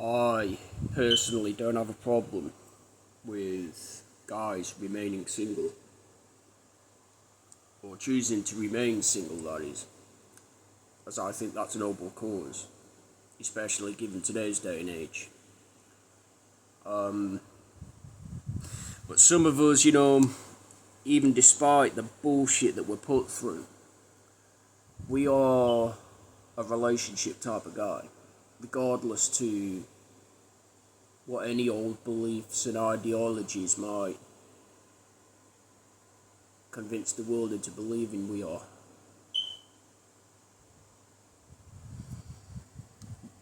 I personally don't have a problem with guys remaining single, or choosing to remain single, that is, as I think that's a noble cause, especially given today's day and age. But some of us, even despite the bullshit that we're put through, we are a relationship type of guy, regardless to what any old beliefs and ideologies might convince the world into believing we are.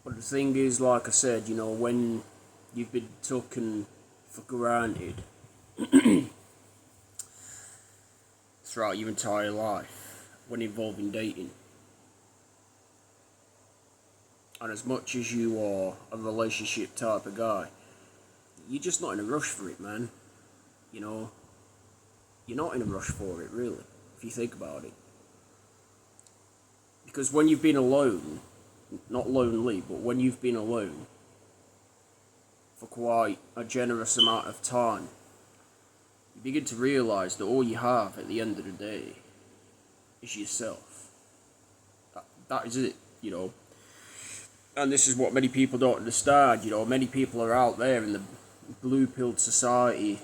But the thing is, like I said, when you've been taken for granted throughout your entire life when involving dating, and as much as you are a relationship type of guy, you're just not in a rush for it, man. You're not in a rush for it, really, if you think about it. Because when you've been alone, not lonely, but when you've been alone for quite a generous amount of time, you begin to realise that all you have at the end of the day is yourself. That is it, And this is what many people don't understand, Many people are out there in the blue-pilled society,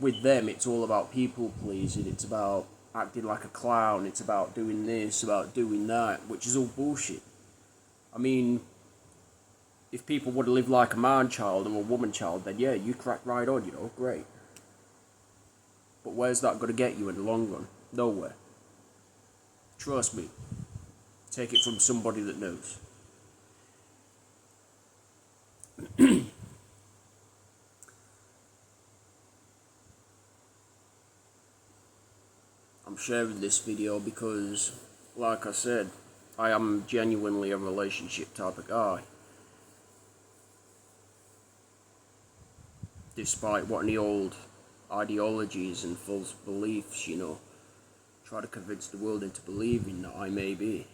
with them it's all about people-pleasing, it's about acting like a clown, it's about doing this, about doing that, which is all bullshit. I mean, if people would live like a man-child or a woman-child, then yeah, you crack right on, great. But where's that going to get you in the long run? Nowhere. Trust me. Take it from somebody that knows. I'm sharing this video because, like I said, I am genuinely a relationship type of guy. Despite what any old ideologies and false beliefs, try to convince the world into believing that I may be.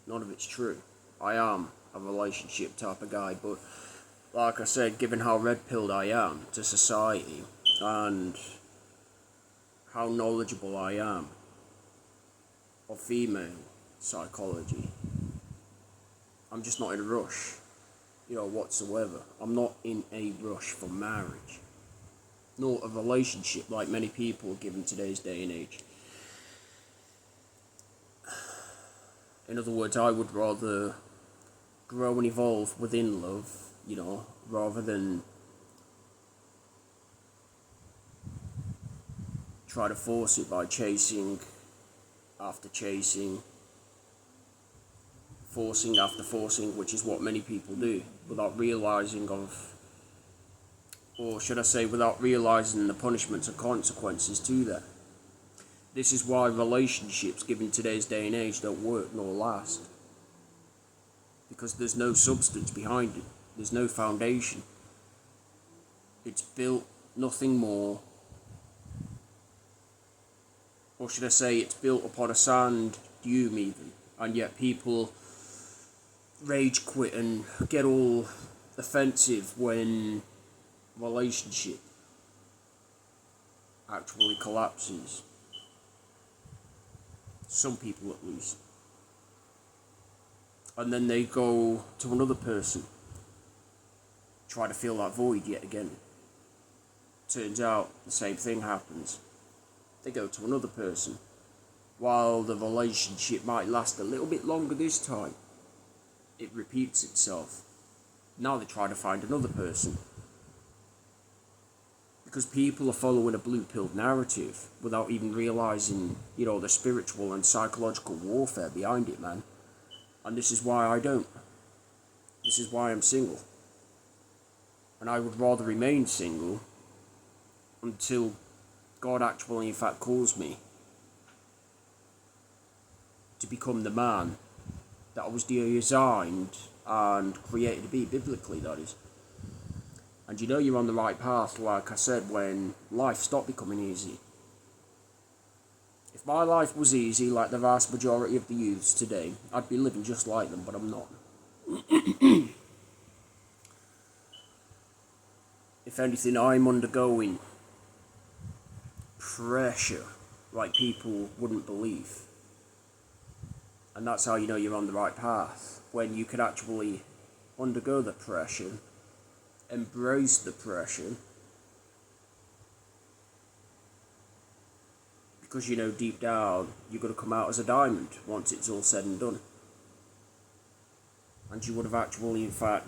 None of it's true. I am a relationship type of guy, but like I said, given how red-pilled I am to society and how knowledgeable I am of female psychology, I'm just not in a rush, whatsoever. I'm not in a rush for marriage, nor a relationship like many people given today's day and age. In other words, I would rather grow and evolve within love, rather than try to force it by chasing after chasing, forcing after forcing, which is what many people do, without realising without realising the punishments and consequences to that. This is why relationships, given today's day and age, don't work nor last. Because there's no substance behind it. There's no foundation. It's built nothing more, or should I say it's built upon a sand dune even, and yet people rage quit and get all offensive when relationship actually collapses. Some people at least. And then they go to another person, try to fill that void yet again. Turns out the same thing happens. They go to another person. While the relationship might last a little bit longer this time, it repeats itself. Now they try to find another person. Because people are following a blue-pilled narrative without even realising, the spiritual and psychological warfare behind it, man. And this is why I don't. This is why I'm single. And I would rather remain single until God actually, in fact, calls me to become the man that I was designed and created to be, biblically, that is. And you're on the right path, like I said, when life stopped becoming easy. If my life was easy, like the vast majority of the youths today, I'd be living just like them, but I'm not. if anything, I'm undergoing pressure like people wouldn't believe. And that's how you know you're on the right path, when you can actually undergo the pressure, embrace the pressure, because you know deep down you're going to come out as a diamond once it's all said and done. And you would have actually, in fact,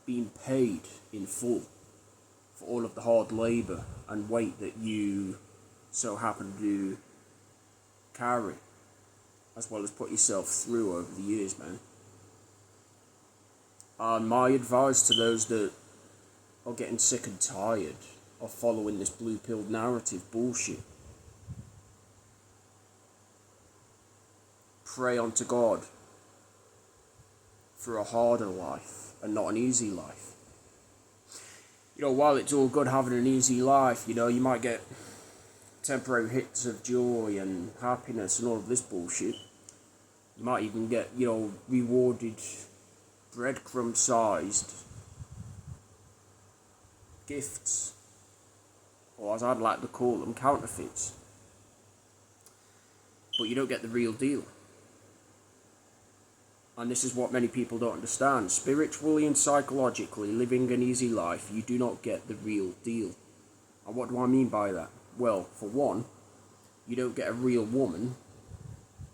been paid in full for all of the hard labour and weight that you so happen to carry, as well as put yourself through over the years, man. And my advice to those that are getting sick and tired of following this blue-pilled narrative bullshit: pray unto God for a harder life and not an easy life. You know, while it's all good having an easy life, you know, you might get temporary hits of joy and happiness and all of this bullshit. You might even get, you know, rewarded breadcrumb-sized gifts, or as I'd like to call them, counterfeits. But you don't get the real deal. And this is what many people don't understand. Spiritually and psychologically, living an easy life, you do not get the real deal. And what do I mean by that? Well, for one, you don't get a real woman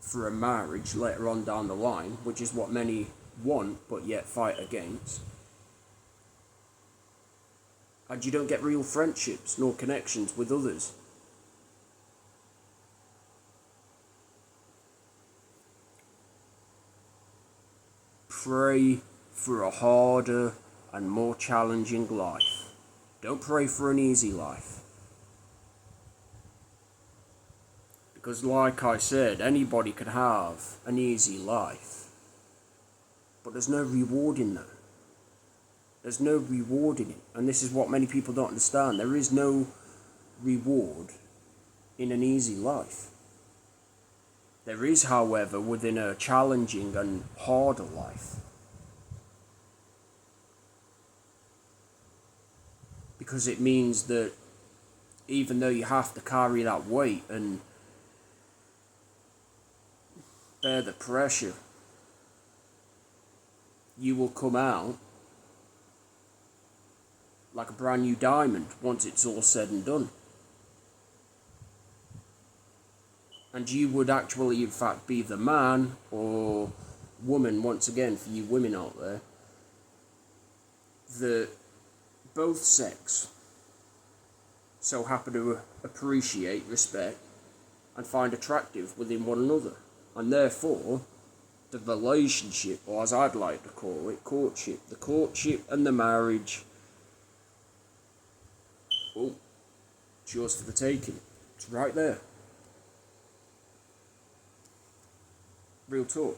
for a marriage later on down the line, which is what many want but yet fight against. And you don't get real friendships nor connections with others. Pray for a harder and more challenging life. Don't pray for an easy life. Because like I said, anybody could have an easy life. But there's no reward in that. There's no reward in it. And this is what many people don't understand. There is no reward in an easy life. There is, however, within a challenging and harder life. Because it means that even though you have to carry that weight and bear the pressure, you will come out like a brand new diamond once it's all said and done. And you would actually, in fact, be the man or woman, once again, for you women out there, that both sex so happen to appreciate, respect, and find attractive within one another. And therefore, the relationship, or as I'd like to call it, courtship, the courtship and the marriage, oh, it's yours for the taking. It's right there. Real talk.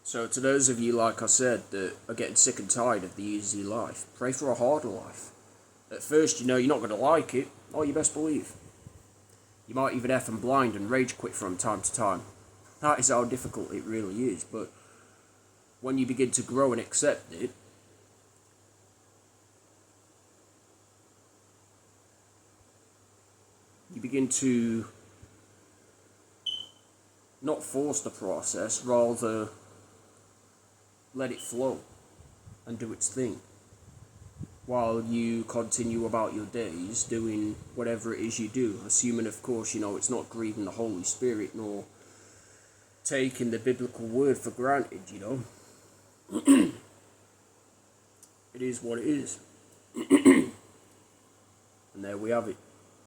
So to those of you, like I said, that are getting sick and tired of the easy life, pray for a harder life. At first, you know, you're not going to like it. Oh, you best believe. You might even F and blind and rage quit from time to time. That is how difficult it really is. But when you begin to grow and accept it, you begin to not force the process, rather let it flow and do its thing, while you continue about your days doing whatever it is you do, assuming, of course, you know, it's not grieving the Holy Spirit nor taking the biblical word for granted, you know. It is what it is. And there we have it.